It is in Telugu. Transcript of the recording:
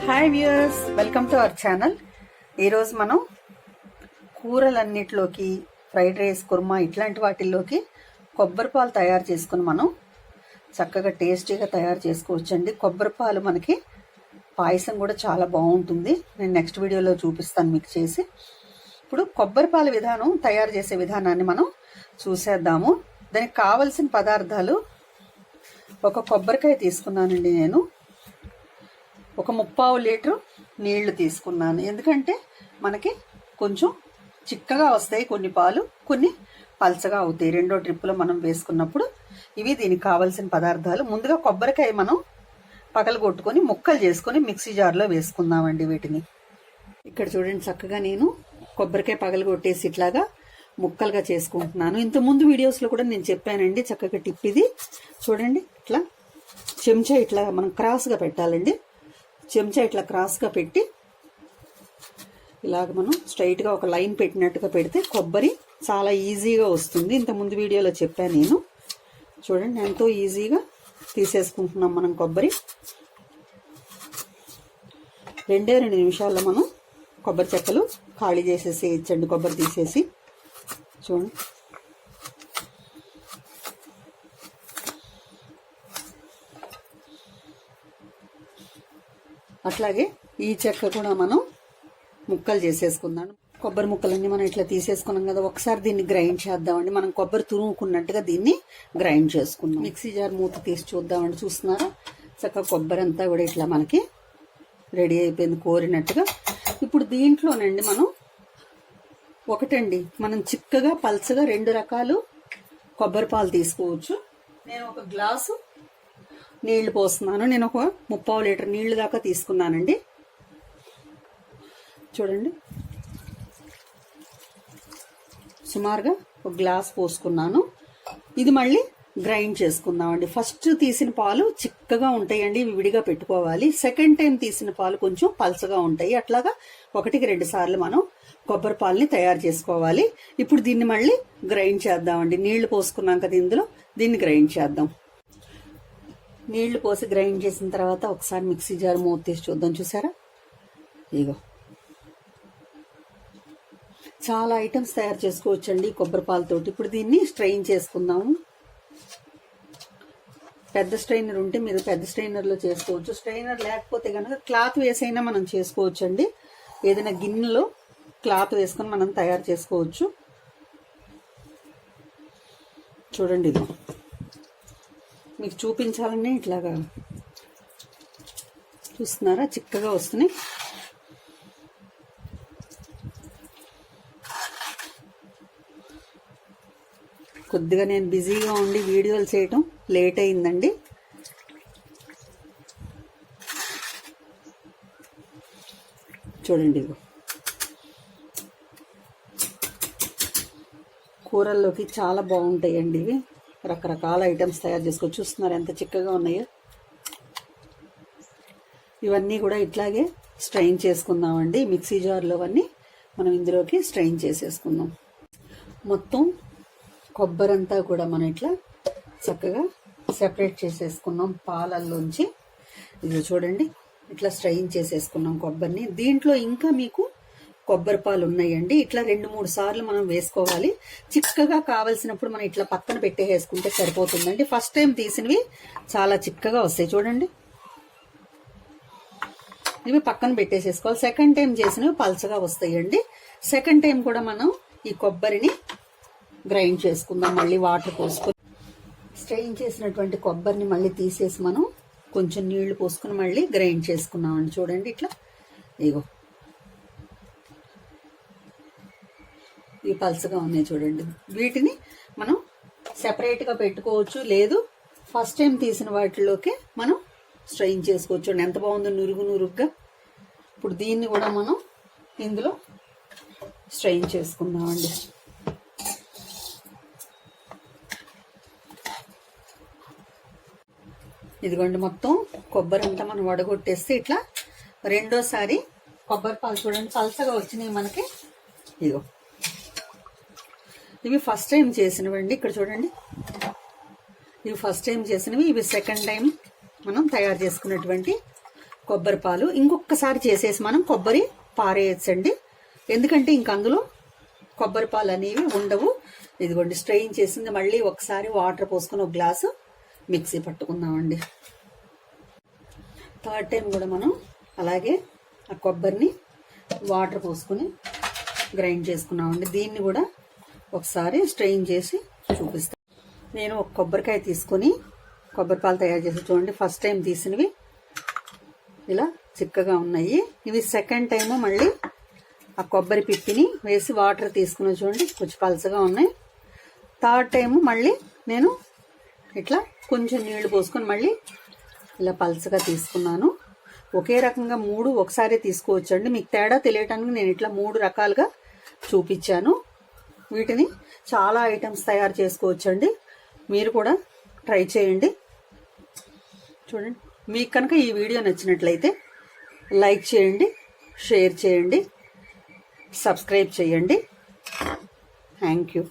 Hi viewers, welcome to our channel. ఈరోజు మనం కూరలన్నిటిలోకి ఫ్రైడ్ రైస్, కుర్మా ఇట్లాంటి వాటిల్లోకి కొబ్బరి పాలు తయారు చేసుకుని మనం చక్కగా టేస్టీగా తయారు చేసుకోవచ్చండి. కొబ్బరి పాలు మనకి పాయసం కూడా చాలా బాగుంటుంది. నేను నెక్స్ట్ వీడియోలో చూపిస్తాను మీకు చేసి. ఇప్పుడు కొబ్బరి పాల విధానం తయారు చేసే విధానాన్ని మనం చూసేద్దాము. దానికి కావలసిన పదార్థాలు: ఒక కొబ్బరికాయ తీసుకున్నానండి, నేను ఒక 3/4 లీటర్ నీళ్లు తీసుకున్నాను. ఎందుకంటే మనకి కొంచెం చిక్కగా వస్తాయి కొన్ని పాలు, కొన్ని పల్చగా అవుతాయి. రెండో ట్రిప్లో మనం వేసుకున్నప్పుడు ఇవి దీనికి కావాల్సిన పదార్థాలు. ముందుగా కొబ్బరికాయ మనం పగలగొట్టుకొని ముక్కలు చేసుకొని మిక్సీ జార్లో వేసుకుందామండి. వీటిని ఇక్కడ చూడండి, చక్కగా నేను కొబ్బరికాయ పగలగొట్టేసి ఇట్లాగా ముక్కలుగా చేసుకుంటున్నాను. ఇంతకుముందు వీడియోస్లో కూడా నేను చెప్పానండి, చక్కగా టిప్ ఇది. చూడండి, ఇట్లా చెంచా ఇట్లా మనం క్రాస్గా పెట్టాలండి. చెంచా ఇట్లా క్రాస్గా పెట్టి ఇలాగ మనం స్ట్రైట్గా ఒక లైన్ పెట్టినట్టుగా పెడితే కొబ్బరి చాలా ఈజీగా వస్తుంది. ఇంతకుముందు వీడియోలో చెప్పాను నేను. చూడండి, ఎంతో ఈజీగా తీసేసుకుంటున్నాం మనం కొబ్బరి. 2 నిమిషాల్లో మనం కొబ్బరి చెక్కలు ఖాళీ చేసేసేయచ్చండి. కొబ్బరి తీసేసి చూడండి, అట్లాగే ఈ చెక్క కూడా మనం ముక్కలు చేసేసుకుందాం. కొబ్బరి ముక్కలన్నీ మనం ఇట్లా తీసేసుకున్నాం కదా, ఒకసారి దీన్ని గ్రైండ్ చేద్దామండి. మనం కొబ్బరి తురుముకున్నట్టుగా దీన్ని గ్రైండ్ చేసుకుందాం. మిక్సీ జార్ మూత తీసి చూద్దామండి. చూస్తున్నారా, చక్కగా కొబ్బరి అంతా కూడా ఇట్లా మనకి రెడీ అయిపోయింది, కోరినట్టుగా. ఇప్పుడు దీంట్లోనండి మనం ఒకటండి, మనం చిక్కగా పల్చగా 2 రకాలు కొబ్బరి పాలు తీసుకోవచ్చు. నేను ఒక గ్లాసు నీళ్లు పోస్తున్నాను. నేను ఒక 3/4 లీటర్ నీళ్లు దాకా తీసుకున్నానండి. చూడండి, సుమారుగా ఒక గ్లాస్ పోసుకున్నాను. ఇది మళ్ళీ గ్రైండ్ చేసుకుందామండి. ఫస్ట్ తీసిన పాలు చిక్కగా ఉంటాయండి, ఇవి విడిగా పెట్టుకోవాలి. సెకండ్ టైం తీసిన పాలు కొంచెం పల్చగా ఉంటాయి. అట్లాగా 1-2 సార్లు మనం కొబ్బరి పాలని తయారు చేసుకోవాలి. ఇప్పుడు దీన్ని మళ్ళీ గ్రైండ్ చేద్దామండి. నీళ్లు పోసుకున్నాం కదా, ఇందులో దీన్ని గ్రైండ్ చేద్దాం. నీళ్లు పోసి గ్రైండ్ చేసిన తర్వాత ఒకసారి మిక్సీ జార్ మూత తీసి చూద్దాం. చూసారా, ఇగో చాలా ఐటమ్స్ తయారు చేసుకోవచ్చండి కొబ్బరి పాలతోటి. ఇప్పుడు దీన్ని స్ట్రెయిన్ చేసుకుందాము. పెద్ద స్ట్రైనర్ ఉంటే మీరు పెద్ద స్ట్రైనర్లో చేసుకోవచ్చు. స్ట్రైనర్ లేకపోతే కనుక క్లాత్ వేసైనా మనం చేసుకోవచ్చండి. ఏదైనా గిన్నెలో క్లాత్ వేసుకొని మనం తయారు చేసుకోవచ్చు. చూడండి, ఇది మీకు చూపించాలని ఇట్లాగా చూస్తున్నారా, చిక్కగా వస్తున్నాయి. కొద్దిగా నేను బిజీగా ఉండి వీడియోలు చేయటం లేట్ అయిందండి. చూడండి, ఇగో కూరల్లోకి చాలా బాగుంటాయండి ఇవి. రకరకాల ఐటమ్స్ తయారు చేసుకోవచ్చు. చూస్తున్నారు ఎంత చిక్కగా ఉన్నాయో. ఇవన్నీ కూడా ఇట్లాగే స్ట్రెయిన్ చేసుకుందామండి. మిక్సీ జార్లో అన్నీ మనం ఇందులోకి స్ట్రెయిన్ చేసేసుకుందాం. మొత్తం కొబ్బరి అంతా కూడా మనం ఇట్లా చక్కగా సెపరేట్ చేసేసుకున్నాం పాలల్లోంచి. ఇది చూడండి, ఇట్లా స్ట్రెయిన్ చేసేసుకున్నాం కొబ్బరిని. దీంట్లో ఇంకా మీకు కొబ్బరి పాలు ఉన్నాయండి. ఇట్లా 2-3 సార్లు మనం వేసుకోవాలి. చిక్కగా కావలసినప్పుడు మనం ఇట్లా పక్కన పెట్టేసుకుంటే సరిపోతుందండి. ఫస్ట్ టైం తీసినవి చాలా చిక్కగా వస్తాయి. చూడండి, ఇవి పక్కన పెట్టేసేసుకోవాలి. సెకండ్ టైం చేసినవి పల్చగా వస్తాయండి. సెకండ్ టైం కూడా మనం ఈ కొబ్బరిని గ్రైండ్ చేసుకుందాం. మళ్ళీ వాటర్ పోసుకొని స్ట్రెయిన్ చేసినటువంటి కొబ్బరిని మళ్ళీ తీసేసి మనం కొంచెం నీళ్లు పోసుకుని మళ్ళీ గ్రైండ్ చేసుకున్నామండి. చూడండి, ఇట్లా ఇగో ఇవి పల్చగా ఉన్నాయి. చూడండి, వీటిని మనం సెపరేట్గా పెట్టుకోవచ్చు, లేదు ఫస్ట్ టైం తీసిన వాటిలోకి మనం స్ట్రెయిన్ చేసుకోవచ్చు. ఎంత బాగుందో, నురుగు నురుగ్గా. ఇప్పుడు దీన్ని కూడా మనం ఇందులో స్ట్రెయిన్ చేసుకుందామండి. ఇదిగోండి, మొత్తం కొబ్బరి అంతా మనం వడగొట్టేస్తే ఇట్లా రెండోసారి కొబ్బరి పాలు చూడండి పల్చగా వచ్చినాయి మనకి. ఇదిగో ఇవి ఫస్ట్ టైం చేసినవండి. ఇక్కడ చూడండి, ఇవి ఫస్ట్ టైం చేసినవి. ఇవి సెకండ్ టైం మనం తయారు చేసుకున్నటువంటి కొబ్బరి పాలు ఇంకొకసారి చేసేసి మనం కొబ్బరి పారేయచ్చండి. ఎందుకంటే ఇంక అందులో కొబ్బరి పాలు అనేవి ఉండవు. ఇదిగోండి స్ట్రెయిన్ చేసింది. మళ్ళీ ఒకసారి వాటర్ పోసుకొని ఒక గ్లాసు మిక్సీ పట్టుకుందామండి. థర్డ్ టైం కూడా మనం అలాగే ఆ కొబ్బరిని వాటర్ పోసుకొని గ్రైండ్ చేసుకున్నామండి. దీన్ని కూడా ఒకసారి స్ట్రెయిన్ చేసి చూపిస్తాను. నేను ఒక కొబ్బరికాయ తీసుకొని కొబ్బరి పాలు తయారు చేసి చూడండి. ఫస్ట్ టైం తీసినవి ఇలా చిక్కగా ఉన్నాయి. ఇవి సెకండ్ టైము మళ్ళీ ఆ కొబ్బరి పిప్పిని వేసి వాటర్ తీసుకుని చూడండి కొంచెం పలచగా ఉన్నాయి. థర్డ్ టైము మళ్ళీ నేను ఇట్లా కొంచెం నీళ్లు పోసుకొని మళ్ళీ ఇలా పలచగా తీసుకున్నాను. ఒకే రకంగా 3 ఒకసారి తీసుకోవచ్చండి. మీకు తేడా తెలియటానికి నేను ఇట్లా 3 రకాలుగా చూపించాను. వీటిని చాలా ఐటమ్స్ తయారు చేసుకోవచ్చండి. మీరు కూడా ట్రై చేయండి. చూడండి, మీకు కనుక ఈ వీడియో నచ్చినట్లయితే లైక్ చేయండి, షేర్ చేయండి, సబ్స్క్రైబ్ చేయండి. Thank you.